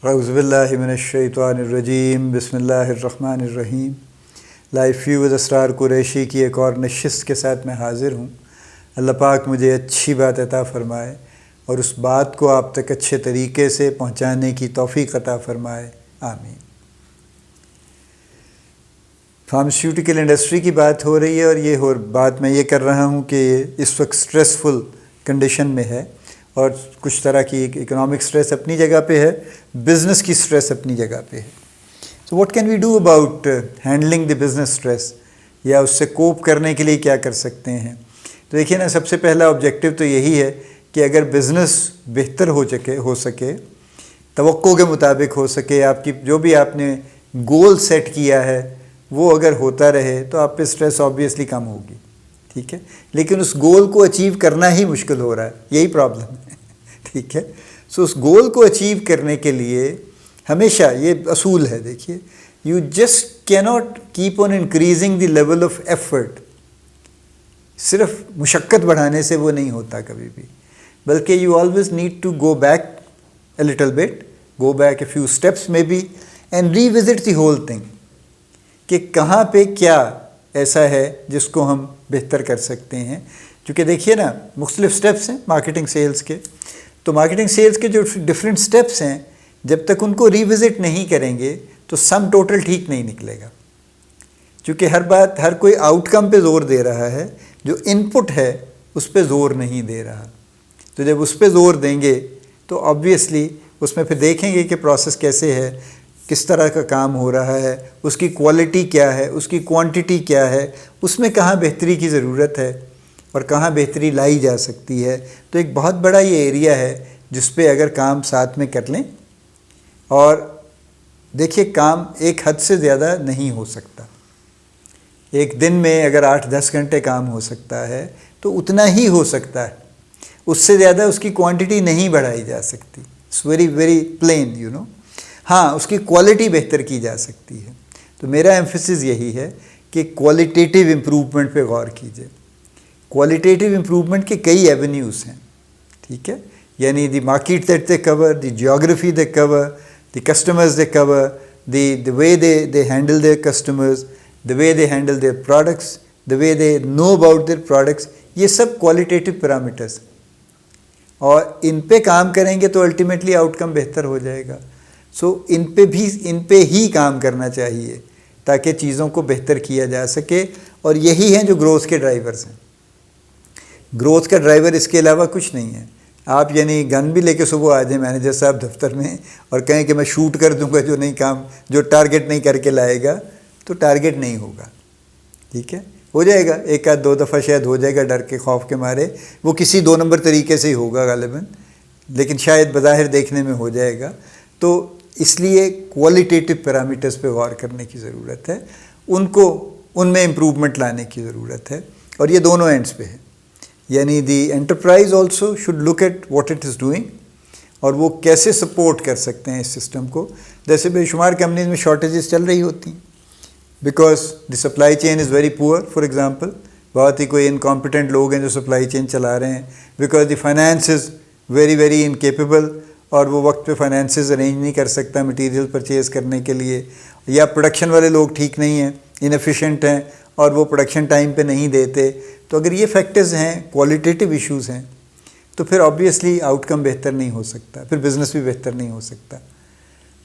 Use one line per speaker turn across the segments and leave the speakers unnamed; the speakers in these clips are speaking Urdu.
اعوذ باللہ من الشیطان الرجیم، بسم اللہ الرحمن الرحیم۔ لائف فیوز اسرار قریشی کی ایک اور نشست کے ساتھ میں حاضر ہوں۔ اللہ پاک مجھے اچھی بات عطا فرمائے اور اس بات کو آپ تک اچھے طریقے سے پہنچانے کی توفیق عطا فرمائے، آمین۔ فارماسیوٹیکل انڈسٹری کی بات ہو رہی ہے اور بات میں یہ کر رہا ہوں کہ اس وقت سٹریسفل کنڈیشن میں ہے اور کچھ طرح کی اکنامک سٹریس اپنی جگہ پہ ہے، بزنس کی سٹریس اپنی جگہ پہ ہے۔ So what can we do about handling the business stress, یا اس سے کوپ کرنے کے لیے کیا کر سکتے ہیں؟ تو دیکھیے نا، سب سے پہلا آبجیکٹیو تو یہی ہے کہ اگر بزنس بہتر ہو سکے، توقع کے مطابق ہو سکے، آپ کی جو بھی آپ نے گول سیٹ کیا ہے وہ اگر ہوتا رہے تو آپ پہ سٹریس آبویسلی کم ہوگی، ٹھیک ہے۔ لیکن اس گول کو اچیو کرنا ہی مشکل ہو رہا ہے، یہی پرابلم ہے، ٹھیک ہے۔ سو اس گول کو اچیو کرنے کے لیے ہمیشہ یہ اصول ہے، دیکھیے، یو جسٹ کی not keep on increasing the level of effort. صرف مشقت بڑھانے سے وہ نہیں ہوتا کبھی بھی، بلکہ you always need to go back a little bit, go back a few steps maybe and revisit the whole thing, کہ کہاں پہ کیا ایسا ہے جس کو ہم بہتر کر سکتے ہیں۔ چونکہ دیکھیے نا، مختلف سٹیپس ہیں مارکیٹنگ سیلز کے، تو مارکیٹنگ سیلز کے جو ڈفرینٹ سٹیپس ہیں، جب تک ان کو ری وزٹ نہیں کریں گے تو سم ٹوٹل ٹھیک نہیں نکلے گا۔ چونکہ ہر کوئی آؤٹ کم پہ زور دے رہا ہے، جو ان پٹ ہے اس پہ زور نہیں دے رہا۔ تو جب اس پہ زور دیں گے تو آبویسلی اس میں پھر دیکھیں گے کہ پروسیس کیسے ہے، کس طرح کا کام ہو رہا ہے، اس کی کوالٹی کیا ہے، اس کی کوانٹٹی کیا ہے، اس میں کہاں بہتری کی ضرورت ہے اور کہاں بہتری لائی جا سکتی ہے۔ تو ایک بہت بڑا یہ ایریا ہے جس پہ اگر کام ساتھ میں کر لیں، اور دیکھیے کام ایک حد سے زیادہ نہیں ہو سکتا۔ ایک دن میں اگر 8-10 گھنٹے کام ہو سکتا ہے تو اتنا ہی ہو سکتا ہے، اس سے زیادہ اس کی کوانٹٹی نہیں بڑھائی جا سکتی۔ It's very very plain, you know. ہاں، اس کی کوالٹی بہتر کی جا سکتی ہے۔ تو میرا ایمفیسس یہی ہے کہ کوالٹیٹیو امپروومنٹ پہ غور کیجیے۔ کوالٹیٹیو امپروومنٹ کے کئی ایونیوز ہیں، ٹھیک ہے، یعنی the market that they cover, the geography they cover, the customers they cover, the way they handle their customers, the way they handle their products, the way they know about their products، یہ سب qualitative parameters، اور ان پہ کام کریں گے تو الٹیمیٹلی آؤٹ کم بہتر ہو جائے گا۔ سو ان پہ ہی کام کرنا چاہیے تاکہ چیزوں کو بہتر کیا جا سکے، اور یہی ہیں جو گروتھ کے ڈرائیورز ہیں۔ گروتھ کا ڈرائیور اس کے علاوہ کچھ نہیں ہے۔ آپ یعنی گن بھی لے کے صبح آ جائیں مینیجر صاحب دفتر میں اور کہیں کہ میں شوٹ کر دوں گا، جو ٹارگٹ نہیں کر کے لائے گا تو ٹارگٹ نہیں ہوگا، ٹھیک ہے۔ ہو جائے گا ایک آدھ 2 دفعہ شاید ہو جائے گا، ڈر کے خوف کے مارے، وہ کسی 2 نمبر طریقے سے ہی ہوگا غالباً، لیکن شاید بظاہر دیکھنے میں ہو جائے گا۔ تو اس لیے کوالٹیٹیو پیرامیٹرز پہ غور کرنے کی ضرورت ہے، ان میں امپروومنٹ لانے کی ضرورت ہے، اور یہ دونوں اینڈز پہ ہے۔ یعنی the enterprise also should look at what it is doing, اور وہ کیسے سپورٹ کر سکتے ہیں اس سسٹم کو۔ جیسے بے شمار کمپنیز میں شارٹیجز چل رہی ہوتی ہیں، because the supply chain is very poor, for example بہت ہی کوئی انکمپیٹنٹ لوگ ہیں جو سپلائی چین چلا رہے ہیں، because the finance is very very incapable, اور وہ وقت پہ فائنینسز ارینج نہیں کر سکتا مٹیریل پرچیز کرنے کے لیے، یا پروڈکشن والے لوگ ٹھیک نہیں ہیں، انیفیشینٹ ہیں، اور وہ پروڈکشن ٹائم پہ نہیں دیتے۔ تو اگر یہ فیکٹرز ہیں، کوالٹیٹیو ایشوز ہیں، تو پھر آبویسلی آؤٹ کم بہتر نہیں ہو سکتا، پھر بزنس بھی بہتر نہیں ہو سکتا۔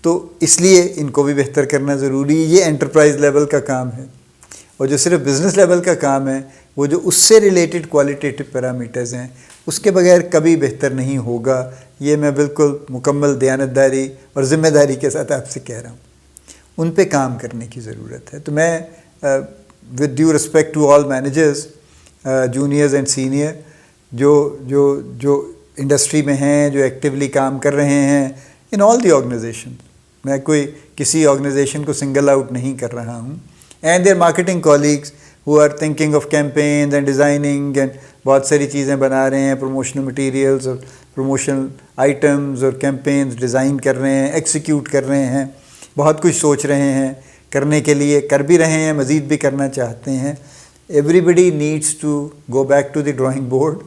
تو اس لیے ان کو بھی بہتر کرنا ضروری، یہ انٹرپرائز لیول کا کام ہے۔ اور جو صرف بزنس لیول کا کام ہے، وہ جو اس سے ریلیٹڈ کوالٹیٹیو پیرامیٹرز ہیں، اس کے بغیر کبھی بہتر نہیں ہوگا۔ یہ میں بالکل مکمل دیانتداری اور ذمہ داری کے ساتھ آپ سے کہہ رہا ہوں، ان پہ کام کرنے کی ضرورت ہے۔ تو میں with due respect to all managers, juniors and senior, جو انڈسٹری میں ہیں، جو ایکٹیولی کام کر رہے ہیں ان آل دی آرگنائزیشن، میں کسی آرگنائزیشن کو سنگل آؤٹ نہیں کر رہا ہوں، and their marketing colleagues who are thinking of campaigns and designing, and بہت ساری چیزیں بنا رہے ہیں، پروموشنل مٹیریلز اور پروموشنل آئٹمز اور کیمپینز ڈیزائن کر رہے ہیں، ایکسیکیوٹ کر رہے ہیں، بہت کچھ سوچ رہے ہیں، کرنے کے لیے کر بھی رہے ہیں، مزید بھی کرنا چاہتے ہیں۔ Everybody needs to go back to the drawing board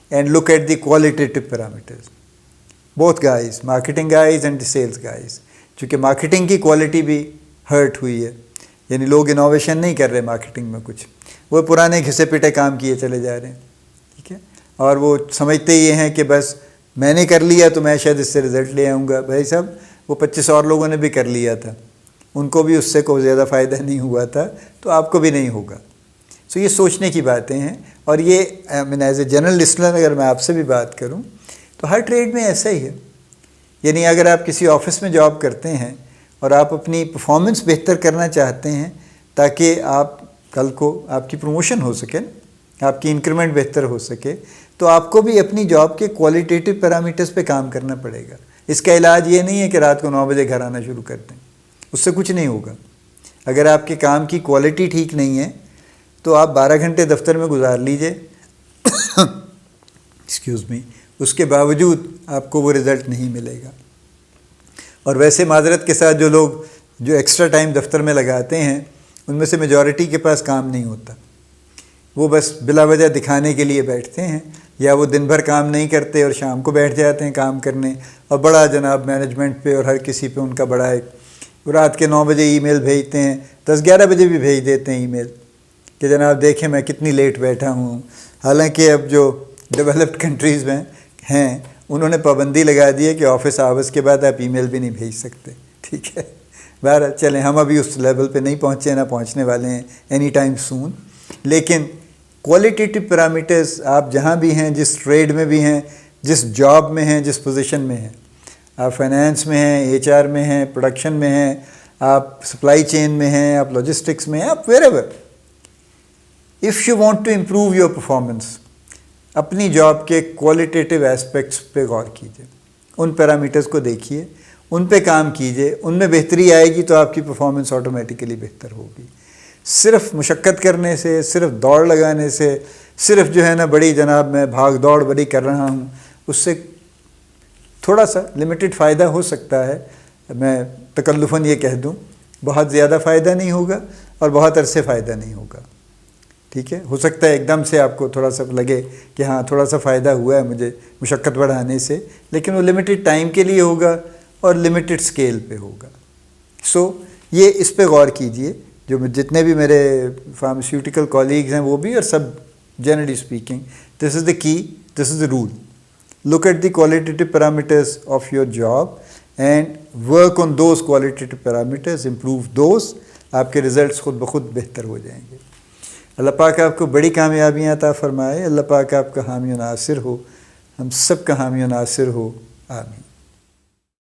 and look at the qualitative parameters. both guys, marketing guys and the sales guys. چونکہ مارکیٹنگ کی کوالٹی بھی ہرٹ ہوئی ہے، یعنی لوگ انوویشن نہیں کر رہے مارکیٹنگ میں کچھ، وہ پرانے گھسے پٹے کام کیے چلے جا رہے ہیں، ٹھیک ہے، اور وہ سمجھتے یہ ہیں کہ بس میں نے کر لیا تو میں شاید اس سے رزلٹ لے آؤں گا. بھائی صاحب وہ 25 اور لوگوں نے بھی کر لیا تھا، ان کو بھی اس سے کوئی زیادہ فائدہ نہیں ہوا تھا، تو آپ کو بھی نہیں ہوگا. سو یہ سوچنے کی باتیں ہیں. اور یہ ایز اے جنرل لسنر اگر میں آپ سے بھی بات کروں تو ہر ٹریڈ میں ایسا ہی ہے. یعنی اگر آپ کسی آفس میں جاب کرتے ہیں اور آپ اپنی پرفارمنس بہتر کرنا چاہتے ہیں تاکہ آپ کل کو آپ کی پروموشن ہو سکے، آپ کی انکریمنٹ بہتر ہو سکے، تو آپ کو بھی اپنی جاب کے کوالٹیٹیو پیرامیٹرز پہ کام کرنا پڑے گا. اس کا علاج یہ نہیں ہے کہ رات کو 9 بجے گھر آنا شروع کر دیں، اس سے کچھ نہیں ہوگا. اگر آپ کے کام کی کوالٹی ٹھیک نہیں ہے تو آپ 12 گھنٹے دفتر میں گزار لیجئے ایکسکیوز می، اس کے باوجود آپ کو وہ رزلٹ نہیں ملے گا. اور ویسے معذرت کے ساتھ جو لوگ جو ایکسٹرا ٹائم دفتر میں لگاتے ہیں ان میں سے میجورٹی کے پاس کام نہیں ہوتا، وہ بس بلا وجہ دکھانے کے لیے بیٹھتے ہیں، یا وہ دن بھر کام نہیں کرتے اور شام کو بیٹھ جاتے ہیں کام کرنے، اور بڑا جناب مینجمنٹ پہ اور ہر کسی پہ ان کا بڑا ایک، رات کے 9 بجے ای میل بھیجتے ہیں، 10-11 بجے بھی بھیج دیتے ہیں ای میل کہ جناب دیکھیں میں کتنی لیٹ بیٹھا ہوں. حالانکہ اب جو ڈیولپڈ کنٹریز میں ہیں انہوں نے پابندی لگا دی ہے کہ آفس آورس کے بعد آپ ای میل بھی نہیں بھیج سکتے، ٹھیک ہے. بہرحال چلیں، ہم ابھی اس لیول پہ نہیں پہنچے، نہ پہنچنے والے ہیں اینی ٹائم سون. لیکن کوالٹیٹیو پیرامیٹرز آپ جہاں بھی ہیں، جس ٹریڈ میں بھی ہیں، جس جاب میں ہیں، جس پوزیشن میں ہیں، آپ فائنینس میں ہیں، ایچ آر میں ہیں، پروڈکشن میں ہیں، آپ سپلائی چین میں ہیں، آپ لاجسٹکس میں ہیں، آپ wherever, if you want to improve your performance, اپنی جاب کے کوالٹیٹیو ایسپیکٹس پہ غور کیجیے، ان پیرامیٹرز کو دیکھیے، ان پہ کام کیجیے، ان میں بہتری آئے گی تو آپ کی پرفارمنس آٹومیٹیکلی بہتر ہوگی. صرف مشقت کرنے سے، صرف دوڑ لگانے سے، صرف جو ہے نا بڑی جناب میں بھاگ دوڑ بڑی کر رہا ہوں، اس سے تھوڑا سا لمیٹڈ فائدہ ہو سکتا ہے. میں تکلفاً یہ کہہ دوں بہت زیادہ فائدہ نہیں ہوگا اور بہت عرصے فائدہ نہیں ہوگا، ٹھیک ہے. ہو سکتا ہے ایک دم سے آپ کو تھوڑا سا لگے کہ ہاں تھوڑا سا فائدہ ہوا ہے مجھے مشقت بڑھانے سے، لیکن وہ لمیٹڈ ٹائم کے لیے ہوگا اور لمیٹڈ سکیل پہ ہوگا. سو یہ اس پہ غور کیجئے. جو جتنے بھی میرے فارماسیوٹیکل کولیگز ہیں وہ بھی، اور سب generally speaking, this is the key, this is the rule. Look at the qualitative parameters of your job and work on those qualitative parameters, improve those, آپ کے ریزلٹس خود بخود بہتر ہو جائیں گے. اللہ پاک آپ کو بڑی کامیابیاں عطا فرمائے. اللہ پاک آپ کا حامی و ناصر ہو، ہم سب کا حامی و ناصر ہو. آمین.